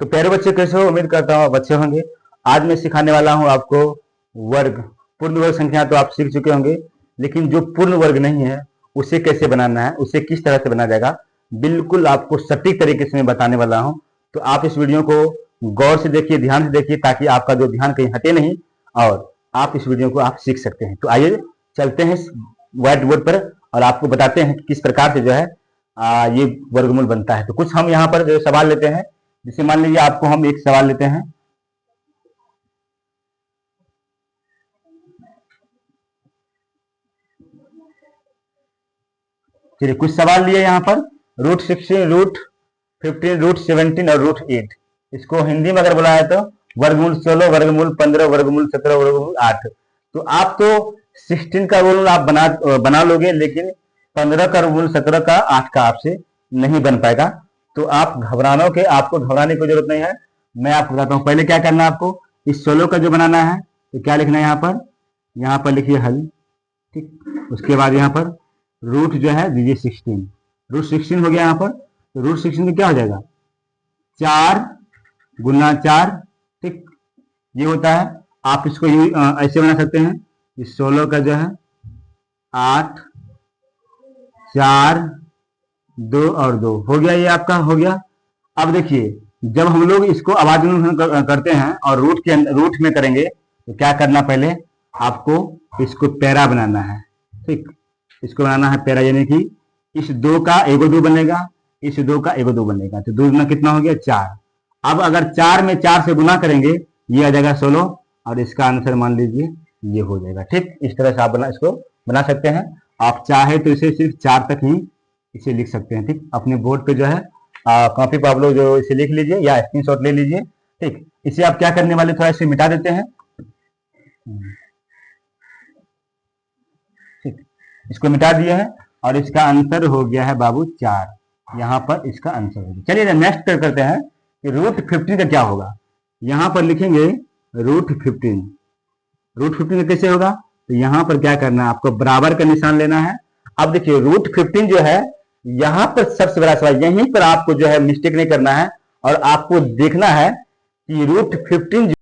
तो प्यारे बच्चे कैसे हो, उम्मीद करता हूँ अच्छे होंगे। आज मैं सिखाने वाला हूँ आपको वर्ग। पूर्ण वर्ग संख्या तो आप सीख चुके होंगे, लेकिन जो पूर्ण वर्ग नहीं है उसे कैसे बनाना है, उसे किस तरह से बनाया जाएगा, बिल्कुल आपको सटीक तरीके से मैं बताने वाला हूँ। तो आप इस वीडियो को गौर से देखिए, ध्यान से देखिए, ताकि आपका जो ध्यान कहीं हटे नहीं और आप इस वीडियो को आप सीख सकते हैं। तो आइए चलते हैं व्हाइट बोर्ड पर और आपको बताते हैं कि किस प्रकार से जो है ये वर्गमूल बनता है। तो कुछ हम यहाँ पर जो सवाल लेते हैं, जैसे मान लीजिए आपको हम एक सवाल लेते हैं। चलिए कुछ सवाल लिए यहाँ पर, √16, √15, √17 और √8। इसको हिंदी में अगर बोला है तो वर्गमूल 16, वर्गमूल 15, वर्गमूल 17, वर्गमूल 8। तो आप तो 16 का वर्गमूल आप बना लोगे, लेकिन 15 का वर्गमूल, 17 का, 8 का आपसे नहीं बन पाएगा। तो आपको घबराने की जरूरत नहीं है। मैं आपको बताता हूँ पहले क्या करना है आपको। इस 16 का जो बनाना है तो क्या लिखना है यहाँ पर लिखिए हल। ठीक, उसके बाद यहाँ पर रूट जो है दीजिए 16। √16 हो गया यहाँ पर, तो √16 में क्या हो जाएगा 4 गुना 4। ठीक, ये होता है। आप इसको ऐसे बना सकते हैं, इस 16 का जो है 8, 4, 2 और 2 हो गया, ये आपका हो गया। अब देखिए, जब हम लोग इसको आवाज करते हैं और रूट में करेंगे तो क्या करना, पहले आपको इसको पैरा बनाना है। ठीक, इसको बनाना है पैरा, यानी कि इस 2 का एगो 2 बनेगा, इस 2 का एगो 2 बनेगा, तो 2 गुना कितना हो गया 4। अब अगर 4 में 4 से गुना करेंगे ये आ जाएगा 16 और इसका आंसर मान लीजिए ये हो जाएगा। ठीक, इस तरह से आप इसको बना सकते हैं। आप चाहे तो इसे सिर्फ 4 तक ही इसे लिख सकते हैं। ठीक, अपने बोर्ड पे जो है कॉपी पर आप लोग जो इसे लिख लीजिए या स्क्रीनशॉट ले लीजिए। ठीक, इसे आप क्या करने वाले, थोड़ा इसे मिटा देते हैं। ठीक, इसको मिटा दिए हैं और इसका आंसर हो गया है बाबू 4। यहाँ पर इसका आंसर हो गया। चलिए नेक्स्ट करते हैं कि √15 का क्या होगा। यहाँ पर लिखेंगे √15। √15 का कैसे होगा, तो यहाँ पर क्या करना है, आपको बराबर का निशान लेना है। अब देखिए √15 जो है, यहाँ पर सबसे बड़ा सवाल, यहीं पर आपको जो है मिस्टेक नहीं करना है और आपको देखना है कि √15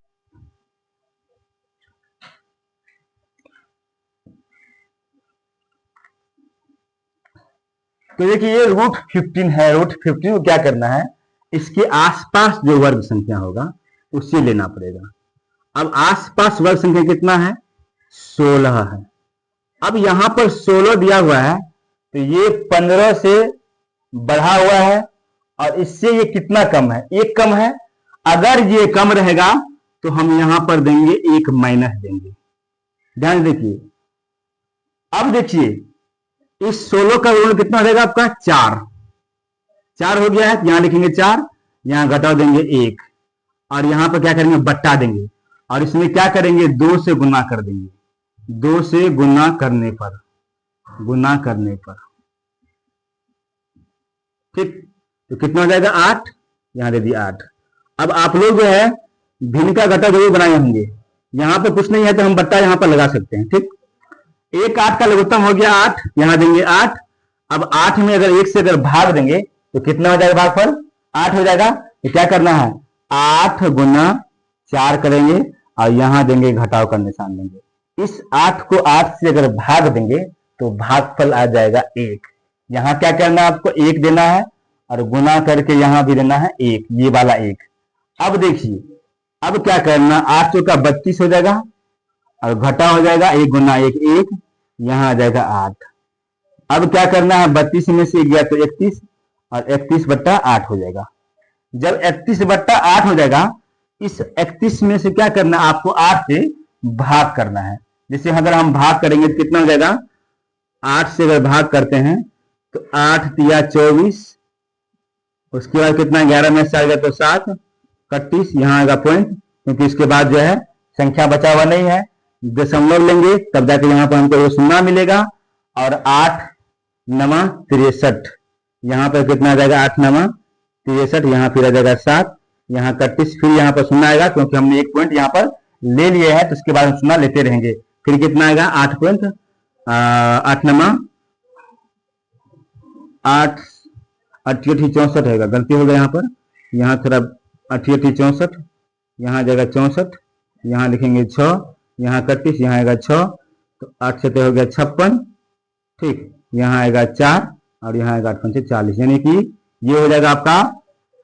तो देखिए ये √15 है। √15 को क्या करना है, इसके आसपास जो वर्ग संख्या होगा उसे लेना पड़ेगा। अब आसपास वर्ग संख्या कितना है, 16 है। अब यहां पर 16 दिया हुआ है तो ये 15 से बढ़ा हुआ है और इससे ये कितना कम है, 1 कम है। अगर ये कम रहेगा तो हम यहां पर देंगे 1 माइनस देंगे। ध्यान देखिए, अब देखिए इस 16 का ऋण कितना हो जाएगा आपका 4 हो गया है। यहां लिखेंगे 4, यहां घटा देंगे 1 और यहां पर क्या करेंगे बट्टा देंगे और इसमें क्या करेंगे 2 से गुना कर देंगे। 2 से गुना करने पर ठीक, तो कितना हो जाएगा 8, यहां दे दिया 8। अब आप लोग जो है भिन्न का घटा जरूर बनाए होंगे, यहां पर कुछ नहीं है तो हम बट्टा यहां पर लगा सकते हैं। ठीक, 1 8 का लघुत्तम हो गया 8, यहां देंगे 8। अब 8 में अगर 1 से अगर भाग देंगे तो कितना हो जाएगा, भागफल 8 हो जाएगा। तो क्या करना है 8 गुना 4 करेंगे और यहां देंगे घटाव का निशान देंगे। इस 8 को 8 से अगर भाग देंगे तो भागफल आ जाएगा 1। यहां क्या करना है, आपको 1 देना है और गुना करके यहां भी देना है 1, ये वाला 1। अब देखिए, अब क्या करना, 8 चौका 32 हो जाएगा और घटा हो जाएगा 1 गुना 1 1, यहां आ जाएगा 8। अब क्या करना है, 32 में से 1 गया तो 31 और 31/8 हो जाएगा। जब 31/8 हो जाएगा, इस 31 में से क्या करना है, आपको 8 से भाग करना है। जैसे अगर हम भाग करेंगे तो कितना हो जाएगा, 8 से अगर भाग करते हैं तो 8 तिया 24, उसके बाद कितना 11 में से आएगा तो 7, 31, यहां आएगा पॉइंट, क्योंकि इसके बाद जो है संख्या बचा हुआ नहीं है। दशमलव लेंगे तब जाके यहाँ पर हमको शून्य मिलेगा और 8 9 63, यहाँ पर कितना आ जाएगा 8 9 63, यहाँ फिर आ जाएगा 7, यहाँ 31, फिर यहाँ पर शून्य आएगा क्योंकि हमने 1 पॉइंट यहाँ पर ले लिया है, तो उसके बाद हम शून्य लेते रहेंगे। फिर कितना आएगा 8 पॉइंट 8 9 8 68 64 होगा, गलती हो गया यहाँ पर, यहाँ थोड़ा 8 64, यहाँ आ जाएगा 64, यहाँ लिखेंगे 6, यहाँ 31, यहाँ आएगा 6, तो 8 से हो गया 56, ठीक, यहाँ आएगा 4 और यहाँ आएगा 8 पंचे 40, यानी कि ये हो जाएगा आपका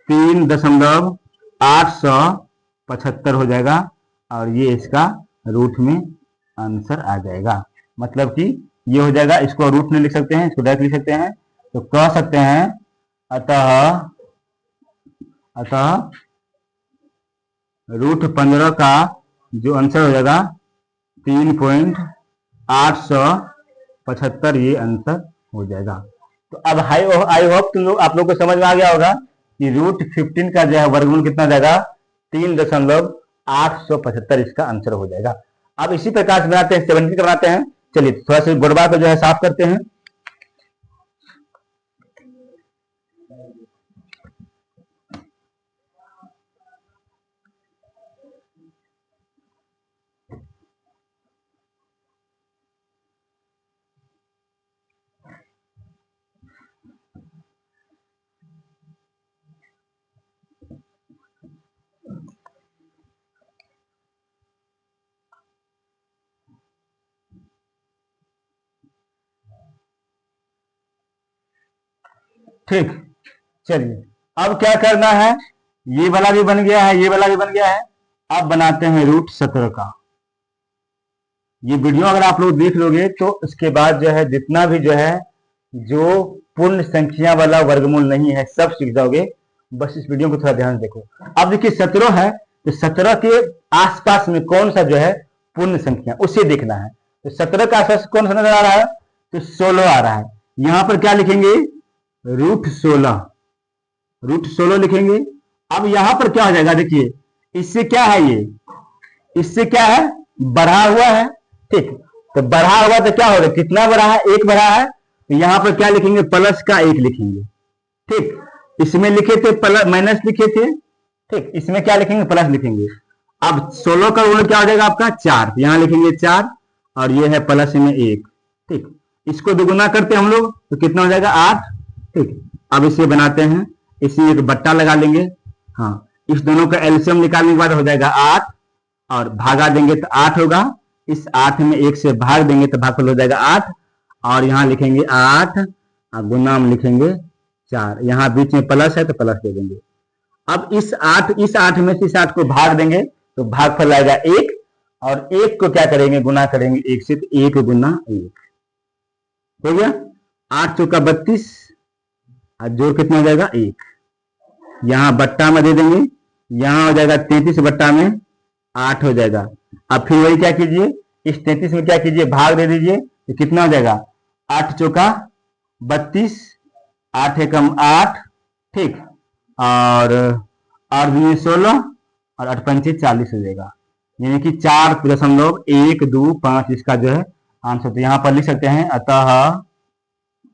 3.875 हो जाएगा और ये इसका रूट में आंसर आ जाएगा। मतलब कि ये हो जाएगा, इसको रूट में लिख सकते हैं, इसको डायरेक्ट लिख सकते हैं, तो कह सकते हैं अतः रूट 15 का जो आंसर हो जाएगा 3.875 ये आंसर हो जाएगा। तो अब आई होप तुम लोग आप लोग को समझ में आ गया होगा कि रूट 15 का जो है वर्गमूल कितना जाएगा 3.875 इसका आंसर हो जाएगा। अब इसी प्रकार से बनाते हैं 17 का बनाते हैं। चलिए थोड़ा सा बोर्डवा को जो है साफ करते हैं। ठीक, चलिए अब क्या करना है, ये वाला भी बन गया है, ये वाला भी बन गया है। अब बनाते हैं रूट 17 का। ये वीडियो अगर आप लोग देख लोगे तो उसके बाद जो है जितना भी जो है जो पूर्ण संख्या वाला वर्गमूल नहीं है सब सीख जाओगे। बस इस वीडियो को थोड़ा ध्यान देखो। अब देखिए 17 है तो 17 के आसपास में कौन सा जो है पूर्ण संख्या उसे देखना है। तो 17 के आसपास कौन सा नजर आ रहा है, तो 16 आ रहा है। यहां पर क्या लिखेंगे, रूट 16, रूट 16 लिखेंगे। अब यहां पर क्या हो जाएगा, देखिए इससे क्या है, ये इससे क्या है बढ़ा हुआ है, ठीक। तो बढ़ा हुआ तो क्या होगा, कितना बढ़ा है, 1 बढ़ा है। तो यहां पर क्या लिखेंगे, प्लस का 1 लिखेंगे, ठीक। इसमें लिखे थे प्लस माइनस लिखे थे, ठीक। इसमें क्या लिखेंगे, प्लस लिखेंगे। अब 16 का गुण क्या हो जाएगा आपका 4, यहां लिखेंगे 4 और ये है प्लस में 1, ठीक। इसको दुगुना करते हैं हम लोग तो कितना हो जाएगा 8, ठीक। अब इसे बनाते हैं, इसी एक बट्टा लगा लेंगे। हाँ, इस दोनों का एलसीएम निकालने के बाद हो जाएगा 8 और भागा देंगे तो 8 होगा। इस 8 में 1 से भाग देंगे तो भागफल हो जाएगा 8 और यहाँ लिखेंगे 8 और गुना में लिखेंगे 4। यहाँ बीच में प्लस है तो प्लस दे देंगे। अब इस 8 में से इस 8 को भाग देंगे तो भागफल आएगा 1 और 1 को क्या करेंगे, गुना करेंगे 1 से, तो 1 गुना 1 हो गया। 8 चौका 32 और जोड़ कितना हो जाएगा 1। यहाँ बट्टा में दे देंगे, यहाँ हो जाएगा 33 बट्टा में 8 हो जाएगा। अब फिर वही क्या कीजिए, इस 33 में क्या कीजिए, भाग दे दीजिए तो कितना हो जाएगा 8 चौका 32, 8 एकम 8, ठीक। और 16 और 8 पंचे 40 हो जाएगा, यानी कि 4.125 इसका जो है आंसर। तो यहाँ पर लिख सकते हैं अतः,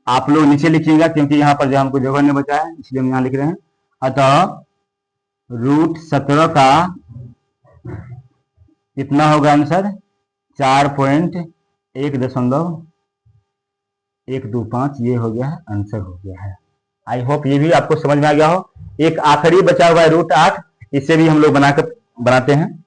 आप लोग नीचे लिखिएगा क्योंकि यहाँ पर जो हमको जगह नहीं बचा है इसलिए हम यहाँ लिख रहे हैं। अतः रूट 17 का कितना होगा आंसर, 4.125 ये हो गया है, आंसर हो गया है। आई होप ये भी आपको समझ में आ गया हो। एक आखिरी बचा हुआ है रूट 8, इसे भी हम लोग बनाते हैं।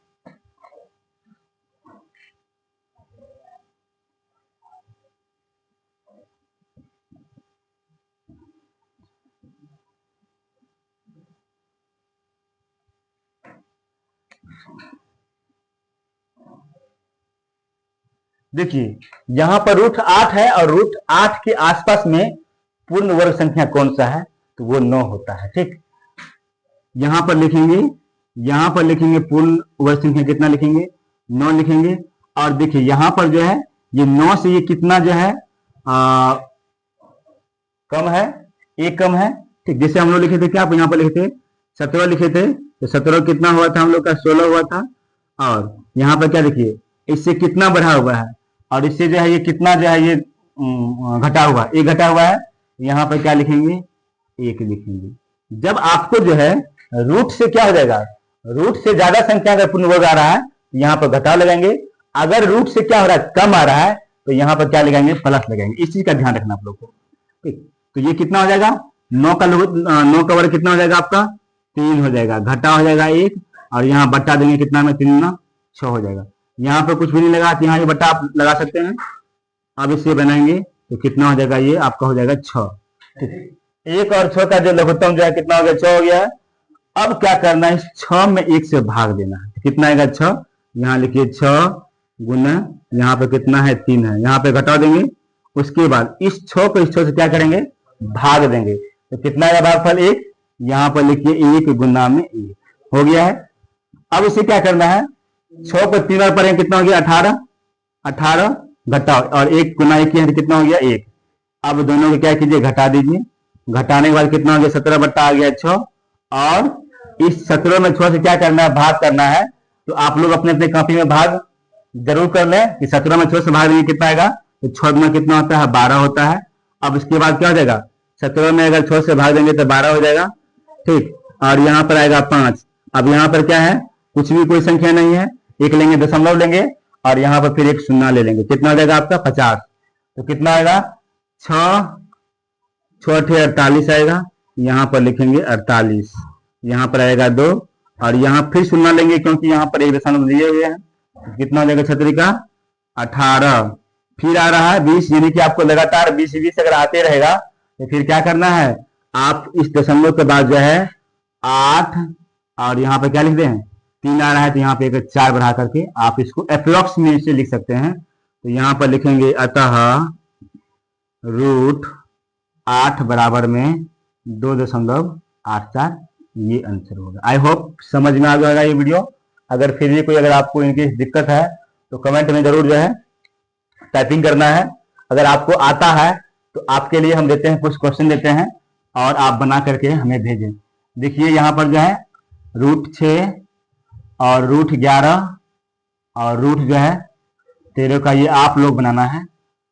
देखिए यहां पर रूट 8 है और रूट 8 के आसपास में पूर्ण वर्ग संख्या कौन सा है, तो वो 9 होता है, ठीक। यहां पर लिखेंगे पूर्ण वर्ग संख्या कितना लिखेंगे, 9 लिखेंगे। और देखिए यहां पर जो है ये 9 से ये कितना जो है कम है, 1 कम है, ठीक। जैसे हम लोग लिखे थे, क्या आप यहाँ पर लिखे थे 17 लिखे थे, तो 17 कितना हुआ था हम लोग का 16 हुआ था। और यहाँ पर क्या देखिए इससे कितना बढ़ा हुआ है और इससे जो है ये कितना जो है ये घटा हुआ, 1 घटा हुआ है। यहाँ पर क्या लिखेंगे, 1 लिखेंगे। जब आपको जो है रूट से क्या हो जाएगा, रूट से ज्यादा संख्या अगर पूर्ण वर्ग आ रहा है यहाँ पर घटाव लगाएंगे, अगर रूट से क्या हो रहा है कम आ रहा है तो यहाँ पर क्या लगाएंगे, प्लस लगाएंगे। इस चीज का ध्यान रखना आप लोग को, ठीक। तो ये कितना हो जाएगा, 9 का वर्ग कितना हो जाएगा आपका 3 हो जाएगा, घटा हो जाएगा 1 और यहाँ बट्टा देंगे कितना में 3 गुना 6 हो जाएगा। यहाँ पे कुछ भी नहीं लगा तो यहाँ ये बट्टा आप लगा सकते हैं। अब इसे बनाएंगे तो कितना हो जाएगा, ये आपका हो जाएगा 6। ठीक, 1 और 6 का जो लघुत्तम जो है कितना हो गया, 6 हो गया है। अब क्या करना है, 6 में 1 से भाग देना है। कितना आएगा 6, यहाँ लिखिए 6 गुना यहाँ पे कितना है 3 है, यहाँ पे घटा देंगे। उसके बाद इस 6 को इस 6 से क्या करेंगे, भाग देंगे तो कितना आएगा भागफल 1, यहाँ पर लिखिए 1 गुना में 1 हो गया है। अब इसे क्या करना है, 6 को 3 बार पढ़ेंगे कितना हो गया 18, 18 घटाओ और 1 गुना 1 किया तो कितना हो गया 1। अब दोनों को क्या कीजिए, घटा दीजिए। घटाने के बाद कितना हो गया 17 बट्टा आ गया 6 और इस 17 में 6 से क्या करना है, भाग करना है। तो आप लोग अपने अपने कॉपी में भाग जरूर कर लें कि 17 में 6 से भाग देंगे कितना आएगा, तो 6 में कितना होता है 12 होता है। अब इसके बाद क्या हो जाएगा, 17 में अगर 6 से भाग देंगे तो 12 हो जाएगा। ठीक, और यहाँ पर आएगा 5। अब यहाँ पर क्या है, कुछ भी कोई संख्या नहीं है, एक लेंगे दशमलव लेंगे और यहाँ पर फिर एक शून्य ले लेंगे, कितना हो जाएगा आपका 50। तो कितना आएगा 6 48 आएगा, यहाँ पर लिखेंगे 48, यहाँ पर आएगा 2 और यहाँ फिर शून्य लेंगे क्योंकि यहाँ पर एक दशमलव दिए हुए हैं। तो कितना हो जाएगा 6 का 18, फिर आ रहा है 20, यानी कि आपको लगातार 20 अगर आते रहेगा तो फिर क्या करना है, आप इस दशमलव के बाद जो है 8 और यहाँ पे क्या लिख दें 3 आ रहा है तो यहाँ पे एक 4 बढ़ा करके आप इसको अप्रोक्स में से लिख सकते हैं। तो यहाँ पर लिखेंगे अतः √8 बराबर में 2.84, ये आंसर होगा। आई होप समझ में आ जाएगा ये वीडियो। अगर फिर भी कोई अगर आपको इनकी दिक्कत है तो कमेंट में जरूर जो है टाइपिंग करना है। अगर आपको आता है तो आपके लिए हम देते हैं, कुछ क्वेश्चन देते हैं और आप बना करके हमें भेजें। देखिए यहाँ पर जो है √6 और √11 और रूट जो है 13 का ये आप लोग बनाना है,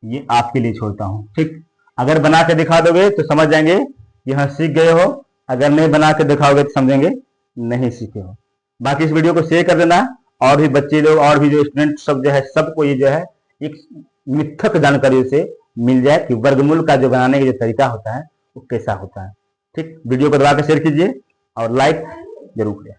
ये आपके लिए छोड़ता हूँ। ठीक, अगर बना के दिखा दोगे तो समझ जाएंगे कि हाँ सीख गए हो, अगर नहीं बना के दिखाओगे तो समझेंगे नहीं सीखे हो। बाकी इस वीडियो को शेयर कर देना और भी बच्चे लोग और भी जो स्टूडेंट सब जो है सबको ये जो है एक मिथक जानकारी से मिल जाए कि वर्गमूल का जो बनाने का जो तरीका होता है वो कैसा होता है। ठीक, वीडियो को दबा के शेयर कीजिए और लाइक जरूर करिए।